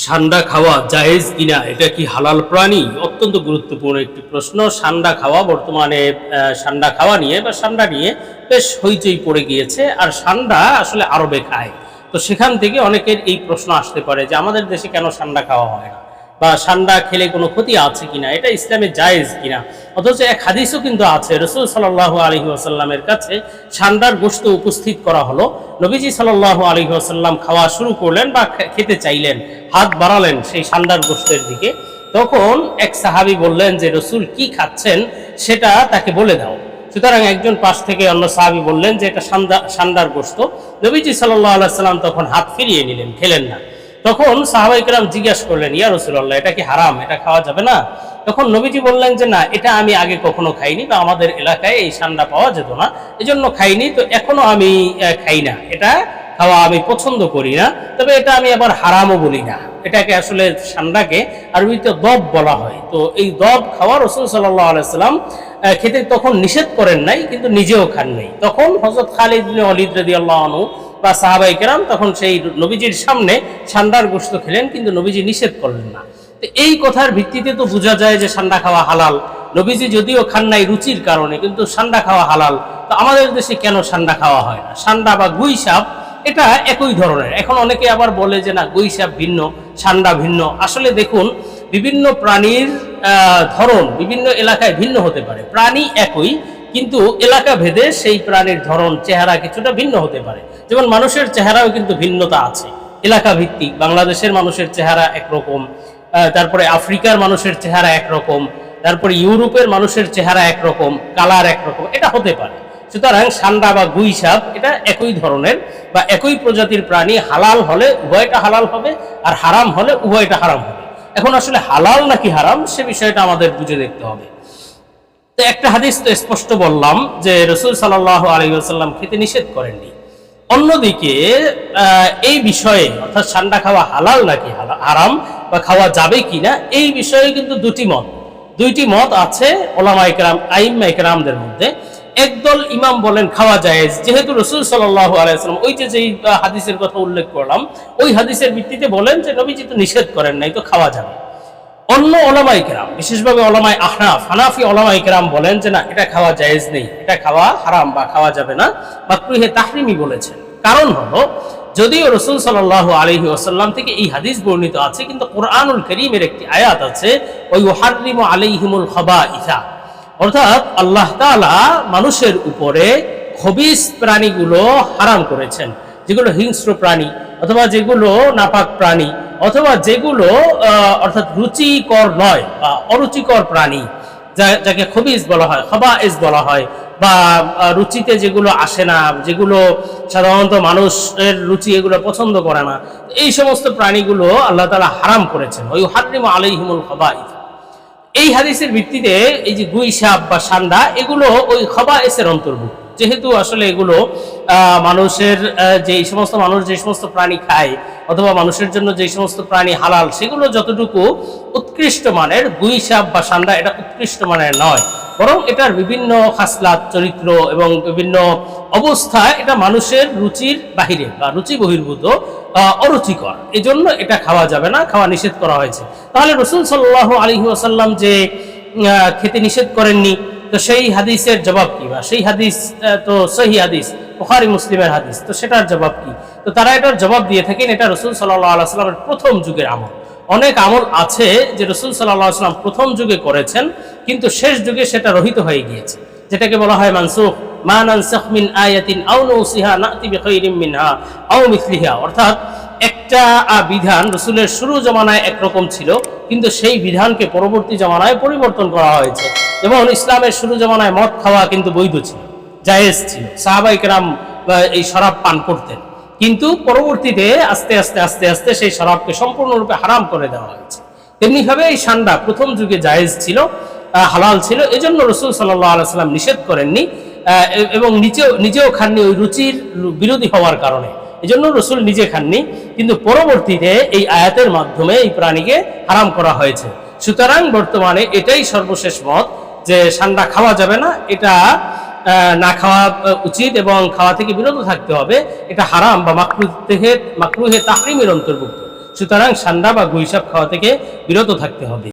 ঠান্ডা খাওয়া জায়েজ কিনা, এটা কি হালাল প্রাণী? অত্যন্ত গুরুত্বপূর্ণ একটি প্রশ্ন। ঠান্ডা খাওয়া বর্তমানে ঠান্ডা খাওয়া নিয়ে বা ঠান্ডা নিয়ে বেশ হইচই পড়ে গিয়েছে। আর ঠান্ডা আসলে আরবে খায়, তো সেখান থেকে অনেকের এই প্রশ্ন আসতে পারে যে আমাদের দেশে কেন ঠান্ডা খাওয়া হয় না, বা ঠান্ডা খেলে কোনো ক্ষতি আছে কিনা, এটা ইসলামে জায়েজ কিনা। অথচ এক হাদিসও কিন্তু আছে, রাসূল সাল্লাল্লাহু আলাইহি ওয়াসাল্লামের কাছে ঠান্ডার গোশত উপস্থিত করা হলো। নবীজি সাল্লাল্লাহু আলাইহি ওয়াসাল্লাম খাওয়া শুরু করলেন বা খেতে চাইলেন, হাত বাড়ালেন সেই ঠান্ডার গোশতের দিকে। তখন এক সাহাবী বললেন যে রাসূল কি খাচ্ছেন সেটা তাকে বলে দাও। সুতরাং একজন পাশ থেকে অন্য সাহাবী বললেন যে এটা ঠান্ডার গোশত। নবীজি সাল্লাল্লাহু আলাইহি ওয়াসাল্লাম তখন হাত ফিরিয়ে নিলেন, খেলেন না। তখন সাহাবায়ে কেরাম জিজ্ঞাসা করলেন, ইয়া রাসূলুল্লাহ, এটা কি হারাম, এটা খাওয়া যাবে না? তখন নবীজি বললেন যে না, এটা আমি আগে কখনো খাইনি, বা আমাদের এলাকায় এই ঠান্ডা পাওয়া যেত না, এজন্য খাইনি, তো এখনো আমি খাই না, এটা খাওয়া আমি পছন্দ করি না। তবে এটা আমি আবার হারামও বলি না। এটাকে আসলে ঠান্ডাকে আরবিতে দব বলা হয়। তো এই দব খাওয়া রাসূল সাল্লাল্লাহু আলাইহি ওয়াসাল্লাম খেতে তখন নিষেধ করেন নাই, কিন্তু নিজেও খান নাই। তখন হযরত খালিদ ইবনে ওয়ালিদ রাদিয়াল্লাহু আনহু বা সাহাবায়ে কেরাম তখন সেই নবীজির সামনে ঠান্ডার গোশত খেলেন, কিন্তু নবীজি নিষেধ করলেন না। তো এই কথার ভিত্তিতে তো বোঝা যায় যে ঠান্ডা খাওয়া হালাল। নবীজি যদিও খান নাই রুচির কারণে, কিন্তু ঠান্ডা খাওয়া হালাল। তো আমাদের দেশে কেন ঠান্ডা খাওয়া হয় না? ঠান্ডা বা গুই সাপ এটা একই ধরনের। এখন অনেকে আবার বলে যে না, গুই সাপ ভিন্ন, ঠান্ডা ভিন্ন। আসলে দেখুন, বিভিন্ন প্রাণীর ধরন বিভিন্ন এলাকায় ভিন্ন হতে পারে। প্রাণী একই, কিন্তু এলাকা ভেদে সেই প্রাণীর ধরন, চেহারা কিছুটা ভিন্ন হতে পারে। যেমন মানুষের চেহারাও কিন্তু ভিন্নতা আছে এলাকা ভিত্তিক। বাংলাদেশের মানুষের চেহারা একরকম, তারপরে আফ্রিকার মানুষের চেহারা একরকম, তারপরে ইউরোপের মানুষের চেহারা একরকম, কালার একরকম, এটা হতে পারে। সুতরাং ঠান্ডা বা গুই সাপ এটা একই ধরনের বা একই প্রজাতির প্রাণী। হালাল হলে উভয়টা হালাল হবে, আর হারাম হলে উভয়টা হারাম হবে। এখন আসলে হালাল নাকি হারাম সে বিষয়টা আমাদের বুঝে দেখতে হবে। তো একটা হাদিস তো স্পষ্ট বললাম যে রাসূল সাল্লাল্লাহু আলাইহি ওয়াসাল্লাম খেতে নিষেধ করেননি। অন্যদিকে এই বিষয়ে, অর্থাৎ ঠান্ডা খাওয়া হালাল নাকি হারাম বা খাওয়া যাবে কিনা, এই বিষয়ে কিন্তু দুইটি মত আছে উলামায়ে কেরাম, আইম্মায়ে কেরামদের মধ্যে। একদল ইমাম বলেন খাওয়া জায়েজ, যেহেতু রাসূল সাল্লাল্লাহু আলাইহি ওয়াসাল্লাম ওই যে হাদিসের কথা উল্লেখ করলাম, ওই হাদিসের ভিত্তিতে বলেন যে নবীজি তো নিষেধ করেন নাই, তো খাওয়া যাবে। অন্য ওলামায়ে কেরাম, বিশেষভাবে ওলামায়ে আহনাফ, হানাফি ওলামায়ে কেরাম বলেন যে না, এটা খাওয়া জায়েজ নেই, এটা খাওয়া হারাম বা খাওয়া যাবে না, মাকরুহে তাহরিমি বলেছেন। কারণ হলো, যদিও রাসূল সাল্লাল্লাহু আলাইহি ওয়াসাল্লাম থেকে এই হাদিস বর্ণিত আছে, কিন্তু কুরআনুল কারীমের একটি আয়াত আছে, ওয়া ইউহাররিমু আলাইহিমুল খাবাইসা, অর্থাৎ আল্লাহ তাআলা মানুষের উপরে খবিস প্রাণীগুলো হারাম করেছেন, যেগুলো হিংস্র প্রাণী অথবা যেগুলো নাপাক প্রাণী অথবা যেগুলো অর্থাৎ রুচিকর নয় বা অরুচিকর প্রাণী, যাকে খবিস বলা হয়, খাবাইস বলা হয়, বা রুচিতে যেগুলো আসে না, যেগুলো সাধারণত মানুষের রুচি এগুলো পছন্দ করে না, এই সমস্ত প্রাণীগুলো আল্লাহ তাআলা হারাম করেছেন। ওই হাররিমু আলাইহিমুল খাবাইস। এই হাদিসের ভিত্তিতে এই যে গুই সাপ বা ঠান্ডা, এগুলো ওই খাবাইসের অন্তর্ভুক্ত। যেহেতু আসলে এগুলো মানুষের যে সমস্ত মানুষ যে সমস্ত প্রাণী খায়, অথবা মানুষের জন্য যে সমস্ত প্রাণী হালাল, সেগুলো যতটুকু উৎকৃষ্ট মানের, গুই সাপ বা ঠান্ডা এটা উৎকৃষ্ট মানের নয়, বরং এটার বিভিন্ন খাসলাত, চরিত্র এবং বিভিন্ন অবস্থা এটা মানুষের রুচির বাহিরে বা রুচি বহির্ভূত, অরুচিকর। এজন্য এটা খাওয়া যাবে না, খাওয়া নিষেধ করা হয়েছে। তাহলে রাসূল সাল্লাল্লাহু আলাইহি ওয়াসাল্লাম যে খেতে নিষেধ করেননি, তো সেই হাদিসের জবাব কি? বা সেই হাদিস তো সহিহ হাদিস, বুখারী মুসলিমের হাদিস, তো সেটার জবাব কি? তো তারা এটার জবাব দিয়ে থাকেন, এটা রাসূল সাল্লাল্লাহু আলাইহি ওয়াসাল্লামের প্রথম যুগের আমল। অনেক আমল আছে যে রাসূল সাল্লাল্লাহু আলাইহি ওয়াসাল্লাম প্রথম যুগে করেছেন, কিন্তু শেষ যুগে সেটা রহিত হয়ে গিয়েছে, যেটাকে বলা হয় মানসুখ, মা নানসাখ মিন আয়াতিন আও নুসিহা নাতি বিখাইরিম মিনহা আও মিসলিহা। অর্থাৎ একটা বিধান রাসূলের শুরু জামানায় একরকম ছিল, কিন্তু সেই বিধানকে পরবর্তী জামানায় পরিবর্তন করা হয়েছে। যেমন ইসলামের শুরু জামানায় মদ খাওয়া কিন্তু বৈধ ছিল, জায়েজ ছিল, সাহাবায়ে কেরাম এই শরাব পান করতেন, কিন্তু পরবর্তীতে আস্তে আস্তে আস্তে আস্তে সেই শরাবকে সম্পূর্ণরূপে হারাম করে দেওয়া হয়েছে। তেমনিভাবে এই ঠান্ডা প্রথম যুগে জায়েজ ছিল, হালাল ছিল, এজন্য রাসূল সাল্লাল্লাহু আলাইহি ওয়াসাল্লাম নিষেধ করেননি, এবং নিজেও খাননি ওই রুচির বিরোধী হওয়ার কারণে, এজন্য রাসূল নিজে খাননি, কিন্তু পরবর্তীতে এই আয়াতের মাধ্যমে এই প্রাণীকে হারাম করা হয়েছে। সুতরাং বর্তমানে এটাই সর্বশেষ মত যে ঠান্ডা খাওয়া যাবে না, এটা না খাওয়া উচিত এবং খাওয়া থেকে বিরত থাকতে হবে। এটা হারাম বা মাকরুহে তাহরিমের অন্তর্ভুক্ত। সুতরাং সান্ডা বা গুইসাপ খাওয়া থেকে বিরত থাকতে হবে।